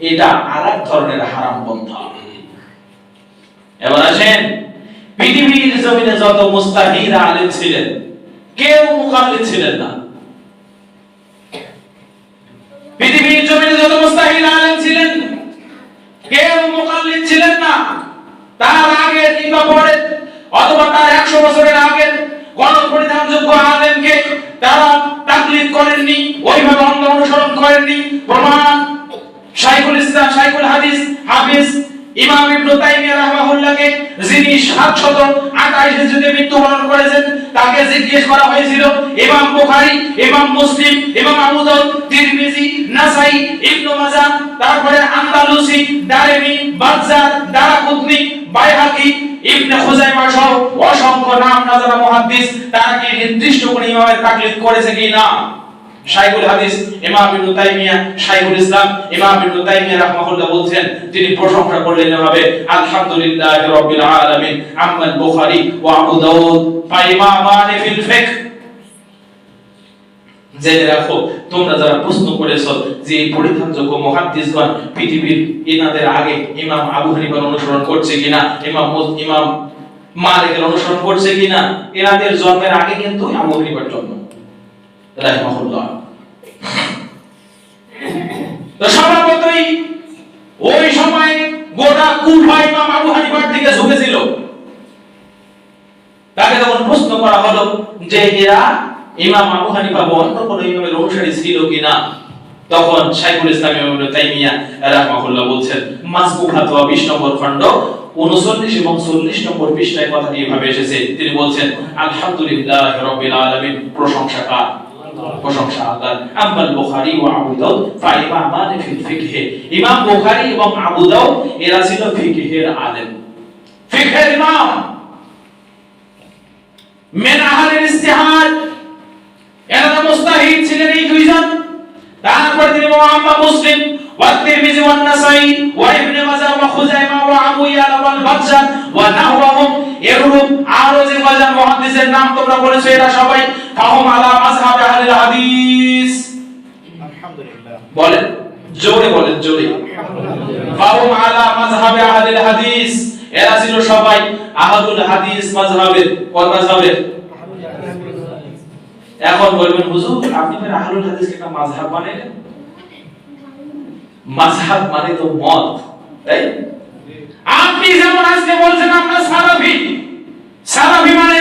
এটা আরেক ধরনের হারাম পন্থা। এবার আসেন, পৃথিবীর জমিনে যত মুস্তাহিদ আলেম ছিলেন কেউ মুকাল্লিদ ছিলেন না। পৃথিবীর জমিনে যত মুস্তাহিদ আলেম ছিলেন কেউ মুকাল্লিদ ছিলেন না। তার আগে কিংবা পরে অথবা তার 100 বছরের আগে কোন পরিধানযোগ্য আলেমকে তারা তাকলিদ করেননি, ওইভাবে অন্ধ অনুসরণ করেননি। প্রমাণ শাইখুল ইসলাম, শাইখুল হাদিস, হাফেজ ইমাম ইবনে তাইমিয়া রাহিমাহুল্লাহকে, যিনি 728 হিজরিতে মৃত্যুবরণ করেছেন, তাকে জিজ্ঞেস করা হয়েছিল ইমাম বুখারী, ইমাম মুসলিম, ইমাম আবু দাউদ, তিরমিজি, নাসাই, ইবনে মাজাহ, তারপরে আন্দালুসি, দারিমি, বাজ্জার, দারাকুতনি, বাইহাকি, ইবনে খুজাইমা সহ অসংখ্য নাম না জানা মুহাদ্দিস তারা কি নির্দিষ্ট কোন ইমামের তাকলিদ করেছে কি না? শাইখুল হাদিস ইমাম ইবনে তাইমিয়া, শাইখুল ইসলাম ইমাম ইবনে তাইমিয়া রাহিমাহুল্লাহ বলেন, তিনি প্রশংসা করলেন এভাবে, আলহামদুলিল্লাহি রাব্বিল আলামিন আম্মাল বুখারী ওয়া আবু দাউদ ফাইমামানি ফিল ফিকহ। জেনে রাখো, তোমরা যারা প্রশ্ন করেছো যে এই পরিধানযোগ্য মুহাদ্দিসগণ পৃথিবীর এনাদের আগে ইমাম আবু হানিফার অনুসরণ করছে কিনা, ইমাম মালিকের অনুসরণ করছে কিনা, এনাদের জন্মের আগে কিন্তু আবু হানিফার জন্ম রাহিমাহুল্লাহ। তো স্বভাবতই ওই সময় গোটা কুফা ইমাম আবু হানিফার দিকে ঝুঁকেছিল। তাকে যখন প্রশ্ন করা হলো যে এরা ইমাম আবু হানিফা অন্য কোন ইমামের অনুসারী ছিল কিনা, তখন শাইখুল ইসলাম ইবনে তাইমিয়া রাহিমাহুল্লাহ বলছেন, মাজমু ফাতওয়া 20 নম্বর খণ্ড 39 এবং 40 নম্বর পৃষ্ঠায় কথাটি এভাবে এসেছে। তিনি বলছেন, আলহামদুলিল্লাহি রাব্বিল আলামিন, প্রশংসা কার? প্রশংসা আল্লাহর। আম্মাল বুখারী ওয়া আবু দাউদ ফাইমামানি ফিল ফিকহ, ইমাম বুখারী এবং আবু দাউদ এরা ছিল ফিকহের আলেম, ফিকহের ইমাম, মিন আহলিল ইজতিহাদ, এরা মুস্তাহিদ ছিলেন এই দুইজন। তারপর তিনি মুহাম্মদ মুসলিম ওয়া তিরমিজি ওয়া নাসাই ওয়া ইবনে মাজাহ ওয়া খুজাইমা ওয়া আবু ইয়ালা ওয়াল বাজ্জার ওয়া নাহওয়াহুম, এরূপ আরো যে কয়জন মুহাদ্দিসের নাম তোমরা বলেছো এরা সবাই ফাহুম আলা মাযহাব আহলিল হাদিস। আলহামদুলিল্লাহ বলেন, জোরে বলেন, জোরে। ফাহুম আলা মাযহাব আহলিল হাদিস, এরা ছিল সবাই আহলুল হাদিস মাযহাবের। কোন মাযহাবের? এখন বলবেন হুজুর আপনি ফের আহলুল হাদিসকে একটা মাযহাব বানাইলেন? মাযহাব মানে তো মত, তাই? আপনি যেমন আজকে বলছেন আমরা সালাফি, সালাফি মানে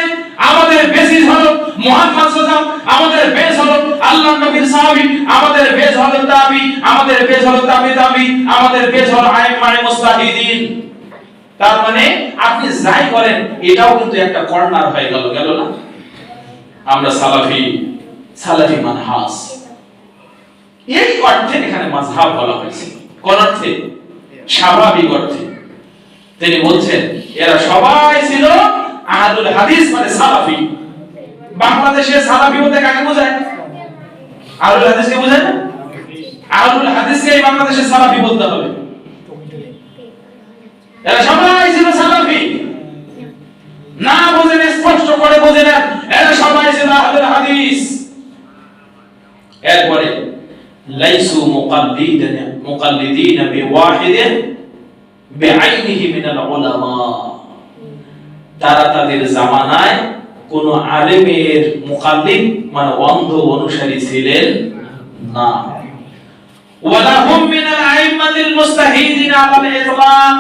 আমাদের বেসিস হলো মুহাম্মদ সাল্লাল্লাহু আলাইহি ওয়াসাল্লাম, আমাদের বেস হলো আল্লাহর নবীর সাহাবী, আমাদের বেস হলো তাবি, আমাদের বেস হলো তাবি, আমাদের বেস হলো আইম্মায়ে মুস্তাহিদিন। তার মানে আপনি যাই করেন এটাও কিন্তু একটা কর্নার হয়ে গেল না? আমরা সালাফি, সালাফি মানহাজ, এই অর্থে এখানে মাযহাব বলা হয়েছে। কোন অর্থে? স্বাভাবিক অর্থে। তিনি বলছেন এরা সবাই ছিল আহলুল হাদিস মানে সালাফি। বাংলাদেশে সালাফি বলতে কাকে বোঝায়? আহলুল হাদিসকে বোঝায় না? আহলুল হাদিসকে বাংলাদেশে সালাফি বলতে হবে। এরা সবাই ছিল সালাফি। না বোঝেন, স্পষ্ট করে বোঝেন, এরা সবাই ছিল আহলুল হাদিস। এরপরে লাইসু মুকাল্লিদিন বিওয়াহিদিন বিআইনিহি মিনাল উলামা, তারা তাদের জামানায় কোন আলেমের মুকাল্লিদ মানে অন্ধ অনুসারী ছিলেন না। ওয়ালাহুম মিনাল আইম্মাতিল মুস্তাহিদিন আলাল ইতলাক,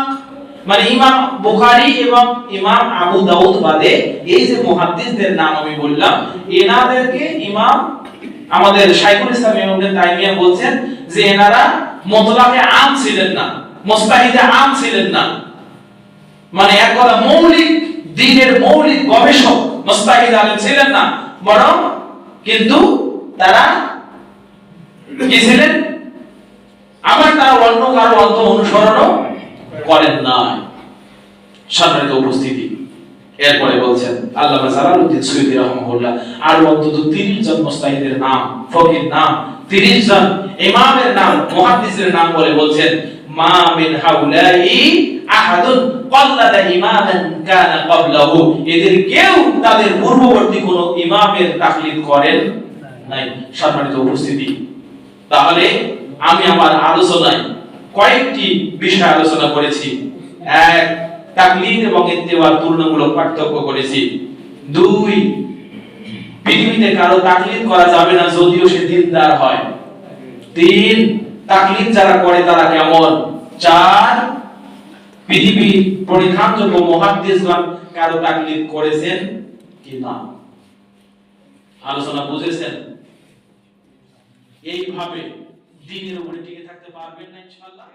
মানে ইমাম বুখারী এবং ইমাম আবু দাউদ বাদে এই যে মুহাদ্দিসদের নাম আমি বললাম, এনাদেরকে ইমাম আমাদের শাইখুল ইসলাম ইবনে তাইমিয়া বলছেন যে এনারা মুতলাকে আম ছিলেন না, মুস্তাহিদে আম ছিলেন না। মানে এক কথা মৌলিক দ্বীনের মৌলিক গবেষক মুস্তাহিদ আলেম ছিলেন না, বরং কিন্তু তারা কি ছিলেন? আবার তারা অন্য কারো অর্থ অনুসরণও করেন না। সম্মানিত উপস্থিতি, এরপরে বলছেন আল্লামা জালালউদ্দিন সুয়ুতী রাহিমাহুল্লাহ আরো অন্তত 30 জন মুস্তাহিদের নাম, ফকির নাম, 30 জন ইমামের নাম, মুহাদ্দিসের নাম বলে বলছেন মা মিন হাউলাই আহাদুন ক্বাল্লাদা ইমামান কানা ক্বাবলাহু, এদের কেউ তাদের পূর্ববর্তী কোন ইমামের তাকলিদ করেন নাই। সম্মানিত উপস্থিতি, তাহলে আমি আমার আলোচনায় কয়েকটি বিষয় আলোচনা করেছি। এক, তাকলিদ এবং ইত্তেবার তুলনামূলক পার্থক্য করেছি। দুই, পৃথিবীতে কারো তাকলিদ করা যাবে না যদিও সে দিনদার হয়। তিন, তাকলিদ যারা করে তারা কেমন। চার, পৃথিবীর পরিধানযোগ্য মুহাদ্দিসগণ কারো তাকলিদ করেছেন কিনা। আলোচনা বুঝেছেন? এইভাবে দ্বীনের উপরে টিকে থাকতে পারবেন না ইনশাআল্লাহ।